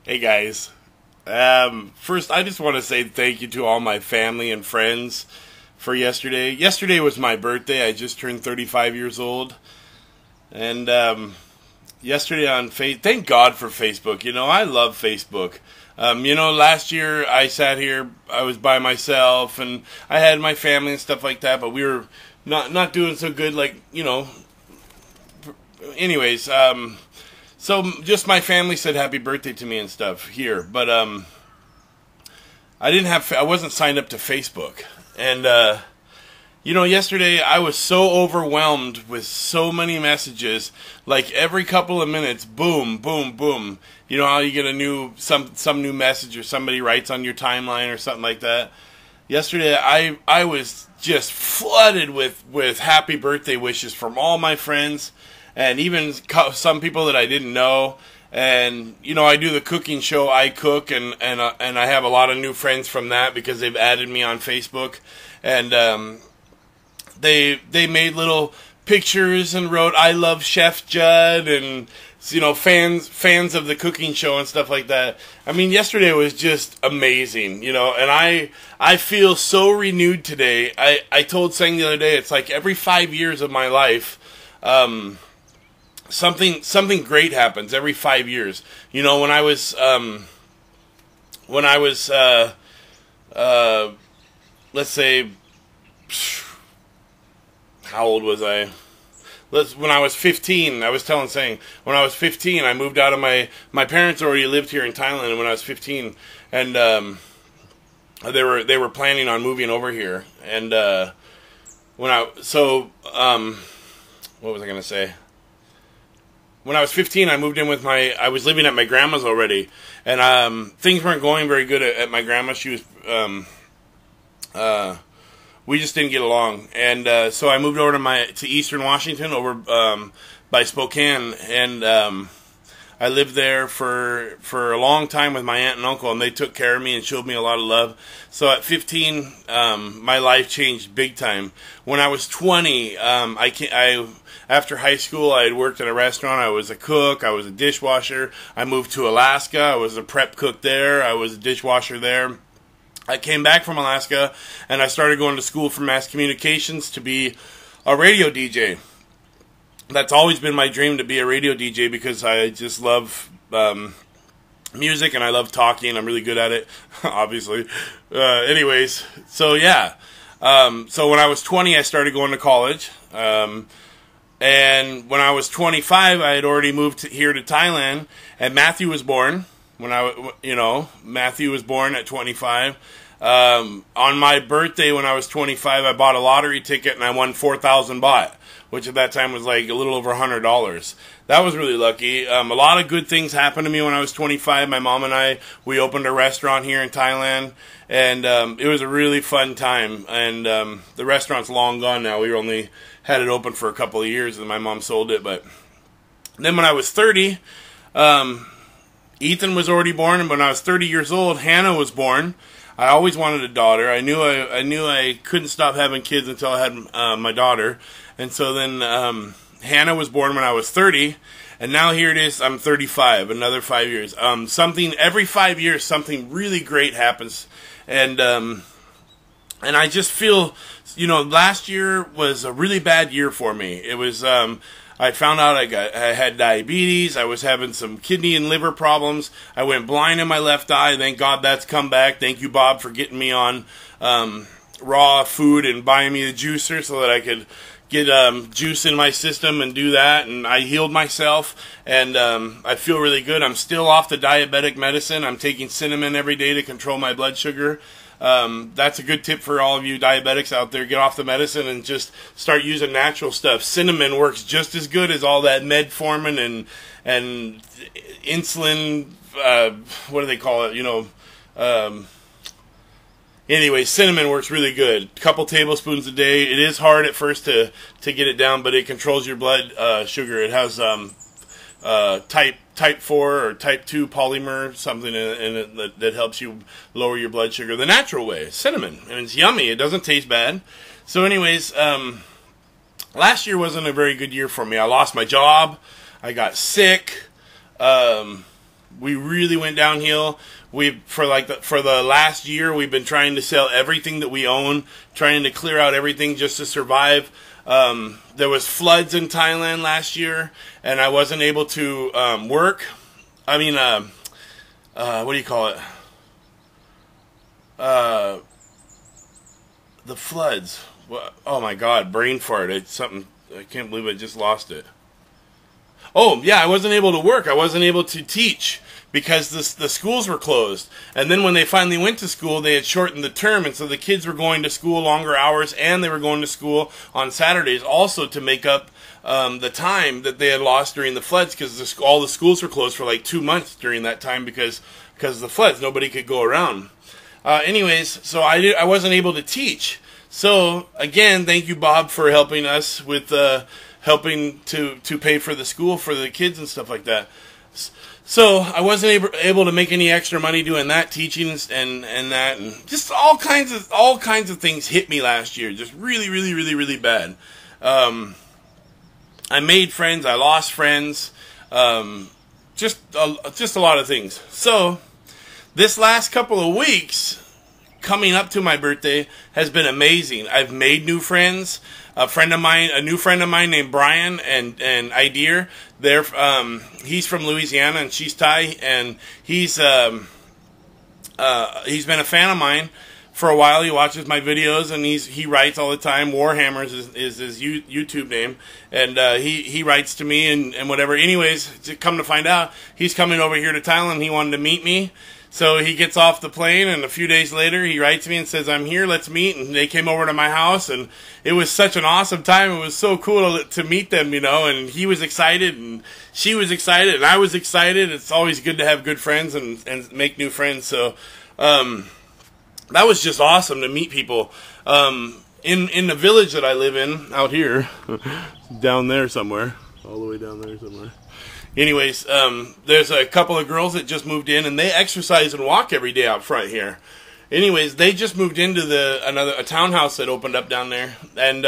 Hey guys. First, I just want to say thank you to all my family and friends for yesterday. Yesterday was my birthday. I just turned 35 years old. And yesterday on thank God for Facebook. I love Facebook. Last year I sat here, I was by myself, and I had my family and stuff like that, but we were not doing so good. Anyways, so just my family said happy birthday to me and stuff here, but I wasn't signed up to Facebook, and yesterday I was so overwhelmed with so many messages. Like every couple of minutes, boom, boom, boom. You know how you get a some new message or somebody writes on your timeline or something like that. Yesterday I was just flooded with happy birthday wishes from all my friends and even some people that I didn't know. And I do the cooking show. I cook, and I have a lot of new friends from that because they've added me on Facebook, and they made little pictures and wrote "I love Chef Judd," and fans of the cooking show and stuff like that. I mean, yesterday was just amazing, and I feel so renewed today. I told Sang the other day, it's like every 5 years of my life, something great happens every 5 years. When I was let's say, how old was I? When I was 15, I was telling Sang, when I was 15, I moved out of my parents already lived here in Thailand when I was 15, and they were planning on moving over here, and what was I gonna say? When I was 15, I moved in with I was living at my grandma's already, and things weren't going very good at my grandma. She was, we just didn't get along, and so I moved over to Eastern Washington, over by Spokane, and I lived there for a long time with my aunt and uncle, and they took care of me and showed me a lot of love. So at 15, my life changed big time. When I was 20, after high school, I had worked at a restaurant. I was a cook. I was a dishwasher. I moved to Alaska. I was a prep cook there. I was a dishwasher there. I came back from Alaska, and I started going to school for mass communications to be a radio DJ. That's always been my dream, to be a radio DJ, because I just love music, and I love talking. I'm really good at it, obviously. Anyways, so yeah. So when I was 20, I started going to college. And when I was 25, I had already moved here to Thailand, and Matthew was born. Matthew was born at 25. On my birthday, when I was 25, I bought a lottery ticket, and I won 4,000 baht, which at that time was like a little over $100. That was really lucky. A lot of good things happened to me when I was 25. My mom and we opened a restaurant here in Thailand, and it was a really fun time. And the restaurant's long gone now. We only had it open for a couple of years, and my mom sold it. But then when I was 30, Ethan was already born, and when I was 30 years old, Hannah was born. I always wanted a daughter. I knew I couldn't stop having kids until I had my daughter. And so then Hannah was born when I was 30, and now here it is, I'm 35, another 5 years. Every 5 years, something really great happens. And I just feel, last year was a really bad year for me. It was, I found out I had diabetes. I was having some kidney and liver problems. I went blind in my left eye. Thank God that's come back. Thank you, Bob, for getting me on raw food and buying me the juicer so that I could get juice in my system and do that. And I healed myself, and I feel really good. I'm still off the diabetic medicine. I'm taking cinnamon every day to control my blood sugar. That's a good tip for all of you diabetics out there. Get off the medicine and just start using natural stuff. Cinnamon works just as good as all that metformin and insulin. What do they call it? Anyway, cinnamon works really good. A couple tablespoons a day. It is hard at first to get it down, but it controls your blood sugar. It has type 4 or type 2 polymer, something in it that helps you lower your blood sugar the natural way. Cinnamon. And it's yummy. It doesn't taste bad. So anyways, last year wasn't a very good year for me. I lost my job. I got sick. We really went downhill. For the last year, we've been trying to sell everything that we own, trying to clear out everything just to survive. There was floods in Thailand last year, and I wasn't able to work. I mean, what do you call it? The floods. Oh my God, brain fart. It's something. I can't believe I just lost it. Oh yeah, I wasn't able to work. I wasn't able to teach because the schools were closed. And then when they finally went to school, they had shortened the term, and so the kids were going to school longer hours, and they were going to school on Saturdays also to make up the time that they had lost during the floods, because all the schools were closed for like 2 months during that time because of the floods. Nobody could go around. Anyways, so I wasn't able to teach. So again, thank you, Bob, for helping us with helping to pay for the school for the kids and stuff like that. So I wasn't able to make any extra money doing that, teaching and that, and just all kinds of things hit me last year, just really bad. I made friends, I lost friends, just a lot of things. So this last couple of weeks, coming up to my birthday, has been amazing. I've made new friends. A new friend of mine named Brian and Idir. He's from Louisiana and she's Thai, and he's been a fan of mine for a while. He watches my videos and he writes all the time. Warhammers is his YouTube name, and he writes to me and whatever. Anyways, to come to find out, he's coming over here to Thailand. He wanted to meet me. So he gets off the plane, and a few days later, he writes me and says, "I'm here, let's meet." And they came over to my house, and it was such an awesome time. It was so cool to meet them, and he was excited, and she was excited, and I was excited. It's always good to have good friends and make new friends. So that was just awesome to meet people. In the village that I live in, out here, down there somewhere, all the way down there somewhere. Anyways, there's a couple of girls that just moved in, and they exercise and walk every day out front here. Anyways, they just moved into a townhouse that opened up down there, and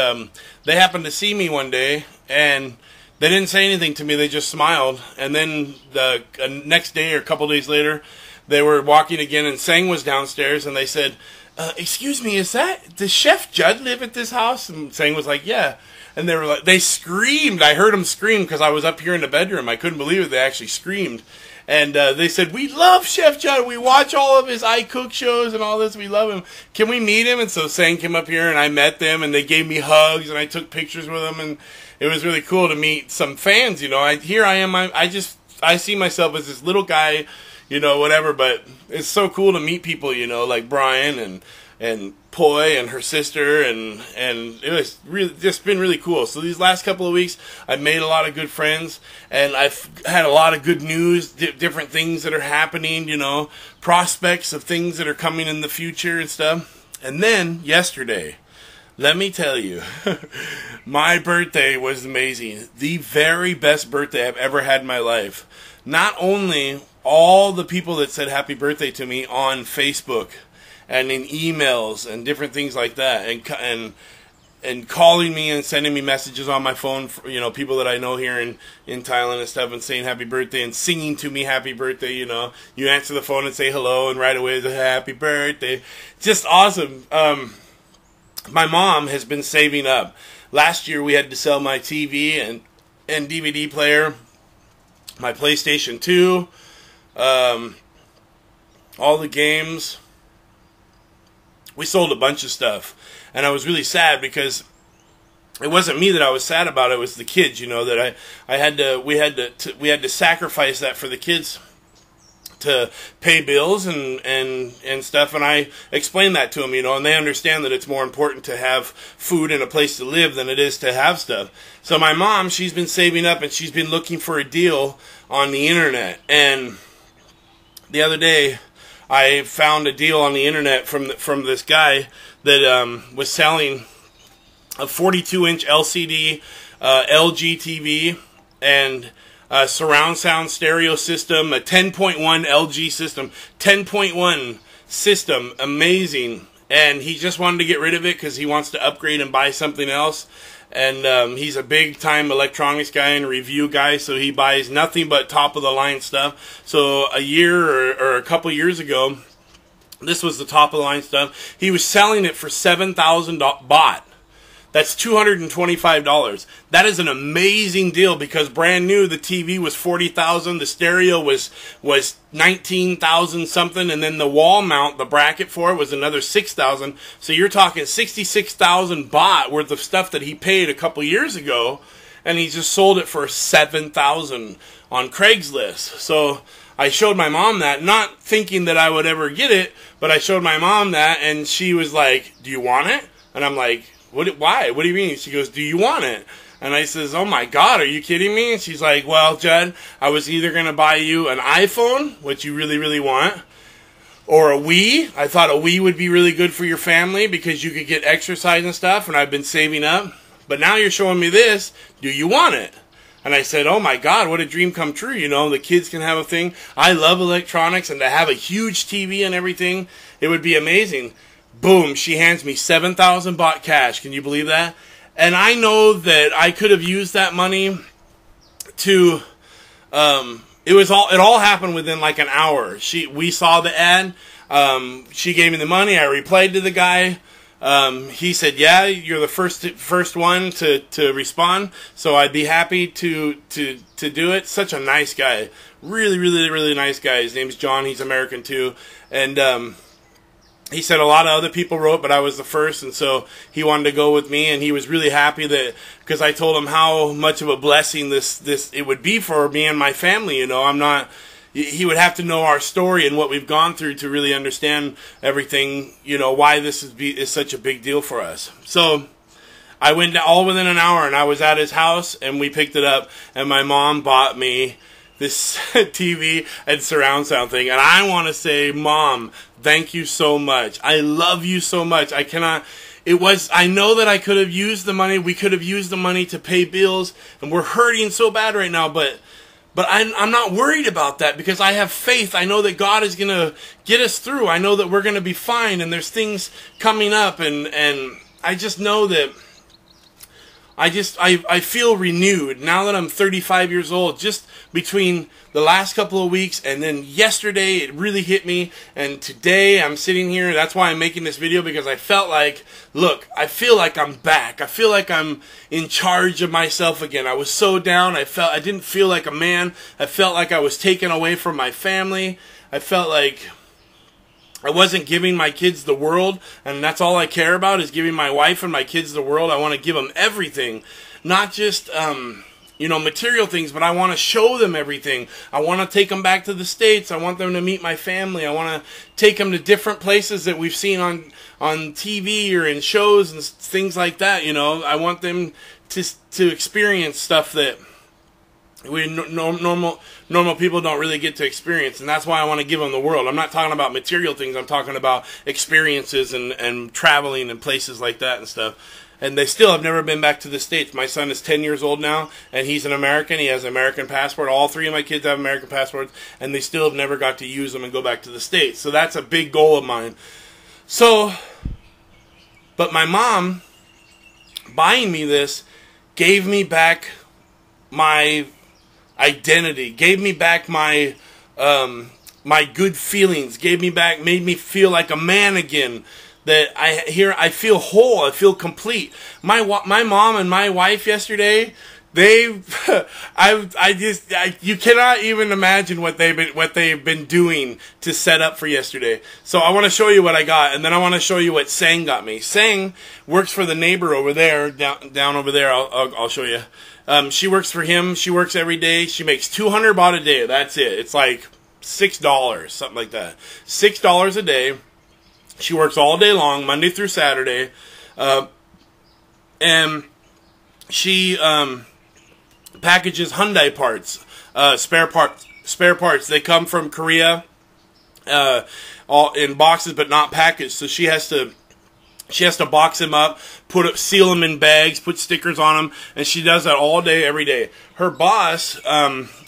they happened to see me one day, and they didn't say anything to me. They just smiled, and then the next day or a couple days later, they were walking again, and Sang was downstairs, and they said, "Excuse me, does Chef Judd live at this house?" And Sang was like, "Yeah." And they screamed. I heard them scream because I was up here in the bedroom. I couldn't believe it. They actually screamed. And they said, "We love Chef Judd. We watch all of his I Cook shows and all this. We love him. Can we meet him?" And so Sang came up here, and I met them, and they gave me hugs, and I took pictures with them, and it was really cool to meet some fans. Here I am. I see myself as this little guy, whatever. But it's so cool to meet people, like Brian and Poi and her sister, and it was really just been really cool. So these last couple of weeks, I've made a lot of good friends, and I've had a lot of good news, different things that are happening, prospects of things that are coming in the future and stuff. And then yesterday, let me tell you, my birthday was amazing. The very best birthday I've ever had in my life. Not only all the people that said happy birthday to me on Facebook and in emails and different things like that, and calling me and sending me messages on my phone, for, people that I know here in Thailand and stuff, and saying happy birthday and singing to me happy birthday. You answer the phone and say hello, and right away it's a happy birthday. Just awesome. My mom has been saving up. Last year we had to sell my TV and DVD player, my PlayStation 2, all the games. We sold a bunch of stuff, and I was really sad because it wasn't me that I was sad about. It was the kids, that we had to sacrifice that for the kids to pay bills and stuff. And I explained that to them, and they understand that it's more important to have food and a place to live than it is to have stuff. So my mom, she's been saving up, and she's been looking for a deal on the internet. And the other day, I found a deal on the internet from this guy that was selling a 42-inch LCD LG TV and a surround sound stereo system, a 10.1 LG system, 10.1 system, amazing. And he just wanted to get rid of it because he wants to upgrade and buy something else. and he's a big-time electronics guy and review guy, so he buys nothing but top-of-the-line stuff. So a year or a couple years ago, this was the top-of-the-line stuff. He was selling it for $7,000 baht. That's $225. That is an amazing deal because brand new, the TV was $40,000, the stereo was $19,000 something, and then the wall mount, the bracket for it was another $6,000. So you're talking 66,000 baht worth of stuff that he paid a couple years ago, and he just sold it for $7,000 on Craigslist. So I showed my mom that, not thinking that I would ever get it, but I showed my mom that, and she was like, "Do you want it?" And I'm like, "Why? What do you mean?" She goes, "Do you want it?" And I says, "Oh my God, are you kidding me?" And she's like, "Well, Judd, I was either going to buy you an iPhone, which you really, really want, or a Wii. I thought a Wii would be really good for your family because you could get exercise and stuff, and I've been saving up. But now you're showing me this. Do you want it?" And I said, "Oh my God, what a dream come true. You know, the kids can have a thing. I love electronics, and to have a huge TV and everything, it would be amazing." Boom, she hands me 7,000 baht cash. Can you believe that? And I know that I could have used that money to, it all happened within like an hour. We saw the ad. She gave me the money. I replied to the guy. He said, "Yeah, you're the first one to respond. So I'd be happy to do it." Such a nice guy. Really, really, really nice guy. His name's John. He's American too. And, he said a lot of other people wrote, but I was the first, and so he wanted to go with me, and he was really happy that, because I told him how much of a blessing it would be for me and my family. You know, he would have to know our story and what we've gone through to really understand everything, you know, why this is such a big deal for us. So I went all within an hour, and I was at his house, and we picked it up, and my mom bought me this TV and surround sound thing. And I want to say, Mom, thank you so much. I love you so much. I know that I could have used the money. We could have used the money to pay bills, and we're hurting so bad right now, but I'm not worried about that because I have faith. I know that God is going to get us through. I know that we're going to be fine, and there's things coming up, and I just know that I feel renewed now that I'm 35 years old. Just between the last couple of weeks and then yesterday, it really hit me. And today I'm sitting here. That's why I'm making this video, because I felt like, look, I feel like I'm back. I feel like I'm in charge of myself again. I was so down. I didn't feel like a man. I felt like I was taken away from my family. I felt like I wasn't giving my kids the world, and that's all I care about is giving my wife and my kids the world. I want to give them everything, not just, you know, material things, but I want to show them everything. I want to take them back to the States. I want them to meet my family. I want to take them to different places that we've seen on TV or in shows and things like that. You know, I want them to experience stuff that normal people don't really get to experience, and that's why I want to give them the world. I'm not talking about material things. I'm talking about experiences and traveling and places like that and stuff. And they still have never been back to the States. My son is 10 years old now, and he's an American. He has an American passport. All three of my kids have American passports, and they still have never got to use them and go back to the States. So that's a big goal of mine. So, but my mom buying me this gave me back my identity, gave me back my my good feelings, made me feel like a man again. That I feel whole, I feel complete. My mom and my wife yesterday, you cannot even imagine what they've been doing to set up for yesterday. So I want to show you what I got, and then I want to show you what Sang got me. Sang works for the neighbor over there, down over there. I'll show you. She works for him. She works every day. She makes 200 baht a day. That's it. It's like $6, something like that. $6 a day. She works all day long, Monday through Saturday, and she packages Hyundai parts, spare parts. They come from Korea, all in boxes, but not packaged. So she has to box them up, seal them in bags, put stickers on them, and she does that all day, every day. Her boss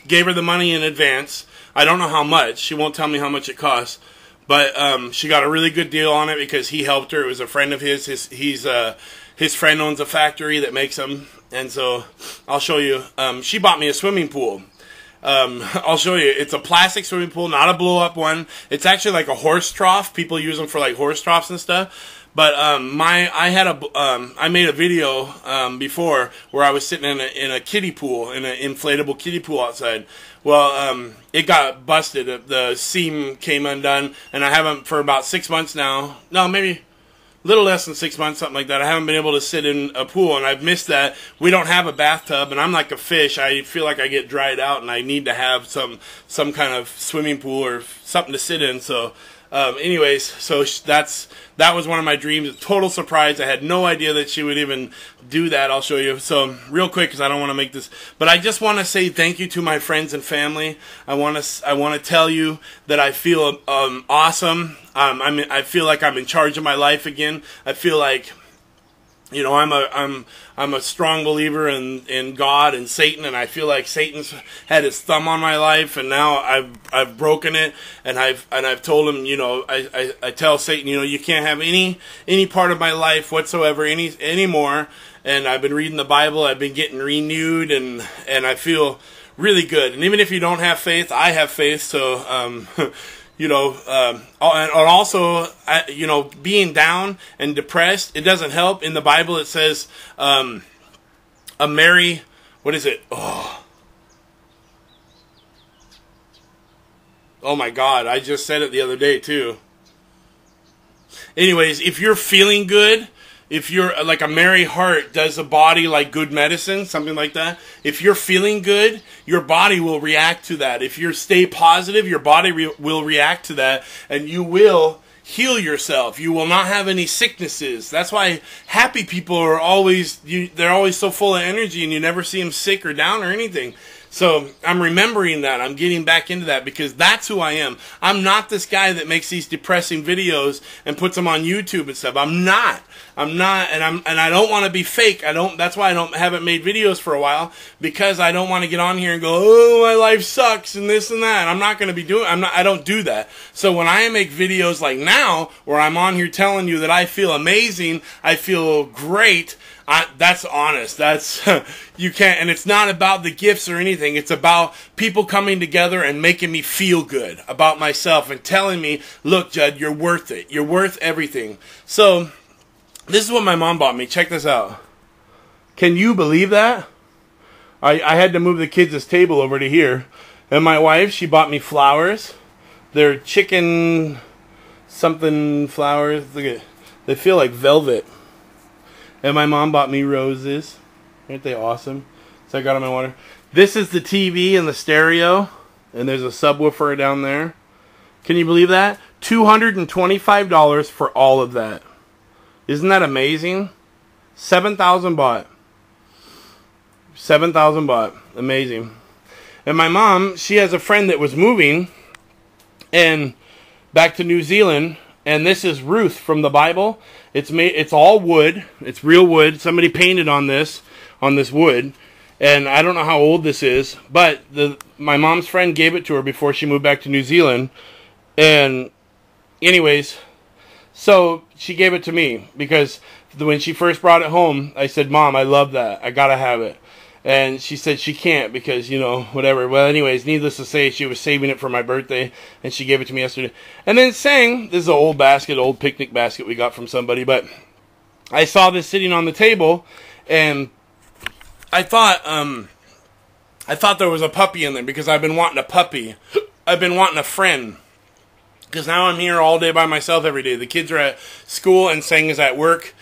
gave her the money in advance. I don't know how much. She won't tell me how much it costs. But she got a really good deal on it because he helped her. It was a friend of his. his friend owns a factory that makes them, and so I'll show you. She bought me a swimming pool. I'll show you. It's a plastic swimming pool, not a blow-up one. It's actually like a horse trough. People use them for like horse troughs and stuff. But I made a video before where I was sitting in a kiddie pool, in an inflatable kiddie pool outside. Well, it got busted. The seam came undone, and I haven't for about 6 months now. No, maybe a little less than 6 months, something like that. I haven't been able to sit in a pool, and I've missed that. We don't have a bathtub, and I'm like a fish. I feel like I get dried out, and I need to have some kind of swimming pool or something to sit in. So, anyways, so that was one of my dreams. A total surprise. I had no idea that she would even do that. I'll show you. So, real quick, because I don't want to make this, but I just want to say thank you to my friends and family. I want to tell you that I feel awesome. I feel like I'm in charge of my life again. I feel like, you know, I'm a strong believer in God and Satan, and I feel like Satan's had his thumb on my life, and now I've broken it, and I've told him, you know, I tell Satan, you know, you can't have any part of my life whatsoever anymore. And I've been reading the Bible, I've been getting renewed, and I feel really good. And even if you don't have faith, I have faith. So you know, and also, you know, being down and depressed, it doesn't help. In the Bible, it says, a merry, what is it? Oh my God, I just said it the other day, too. Anyways, if you're feeling good, if you're like a merry heart does a body like good medicine, something like that. If you're feeling good, your body will react to that. If you stay positive, your body will react to that, and you will heal yourself. You will not have any sicknesses. That's why happy people are always, they're always so full of energy, and you never see them sick or down or anything. So I'm remembering that. I'm getting back into that because that's who I am. I'm not this guy that makes these depressing videos and puts them on YouTube and stuff. I'm not, and I don't want to be fake. That's why I haven't made videos for a while, because I don't want to get on here and go, oh, my life sucks and this and that. I'm not going to be doing, I don't do that. So when I make videos like now, where I'm on here telling you that I feel amazing, I feel great, that's honest. That's, you can't, and it's not about the gifts or anything. It's about people coming together and making me feel good about myself and telling me, look, Judd, you're worth it. You're worth everything. So, this is what my mom bought me. Check this out. Can you believe that? I had to move the kids' table over to here. And my wife, she bought me flowers. They're chicken something flowers. Look at, they feel like velvet. And my mom bought me roses. Aren't they awesome? So I got them in water. This is the TV and the stereo. And there's a subwoofer down there. Can you believe that? $225 for all of that. Isn't that amazing? 7,000 baht. 7,000 baht. Amazing. And my mom, she has a friend that was moving and back to New Zealand. And this is Ruth from the Bible. It's all wood. It's real wood. Somebody painted on this wood. And I don't know how old this is, but my mom's friend gave it to her before she moved back to New Zealand. And anyways, so she gave it to me because when she first brought it home, I said, Mom, I love that. I gotta have it. And she said she can't because, you know, whatever. Well, anyways, needless to say, she was saving it for my birthday, and she gave it to me yesterday. And then this is an old basket, old picnic basket we got from somebody, but I saw this sitting on the table, and I thought there was a puppy in there because I've been wanting a puppy. I've been wanting a friend. Because now I'm here all day by myself every day. The kids are at school and Sang is at work.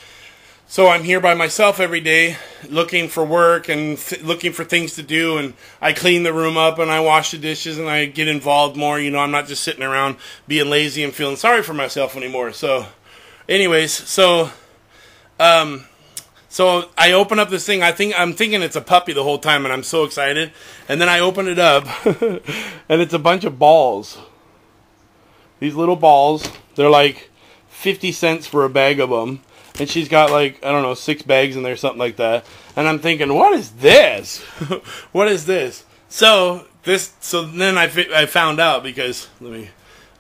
So I'm here by myself every day looking for work and looking for things to do. And I clean the room up and I wash the dishes and I get involved more. You know, I'm not just sitting around being lazy and feeling sorry for myself anymore. So anyways, so I open up this thing. I'm thinking it's a puppy the whole time and I'm so excited. And then I open it up and it's a bunch of balls. These little balls, they're like 50 cents for a bag of them. And she's got like, I don't know, 6 bags in there, something like that. And I'm thinking, what is this? What is this? So then I found out because,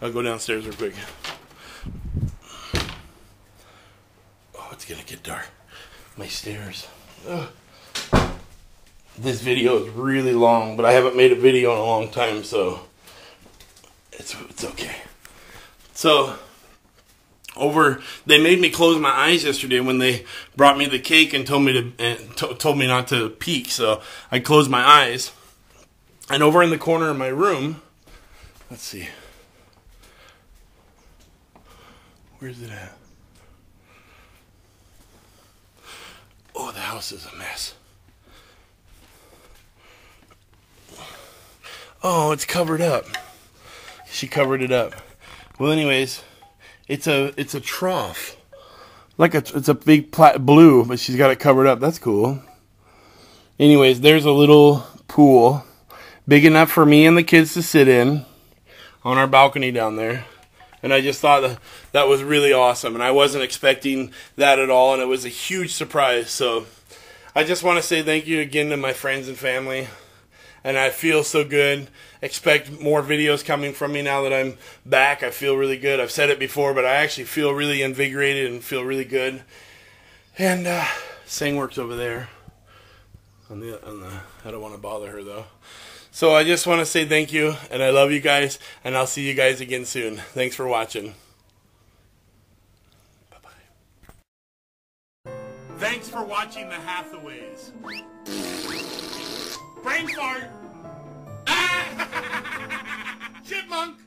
I'll go downstairs real quick. Oh, it's going to get dark. My stairs. Ugh. This video is really long, but I haven't made a video in a long time, so it's okay. So they made me close my eyes yesterday when they brought me the cake and told me not to peek. So I closed my eyes, and over in the corner of my room, let's see, where's it at? Oh, the house is a mess. Oh, it's covered up. She covered it up. Well, anyways, it's a trough. It's a big blue, but she's got it covered up. That's cool. Anyways, there's a little pool, big enough for me and the kids to sit in on our balcony down there. And I just thought that was really awesome, and I wasn't expecting that at all, and it was a huge surprise. So I just want to say thank you again to my friends and family. And I feel so good. Expect more videos coming from me now that I'm back. I feel really good. I've said it before, but I actually feel really invigorated and feel really good. And Sangworks over there. I don't want to bother her though. So I just want to say thank you, and I love you guys, and I'll see you guys again soon. Thanks for watching. Bye-bye. Thanks for watching the Hathaways. Brain fart! Ah! Chipmunk!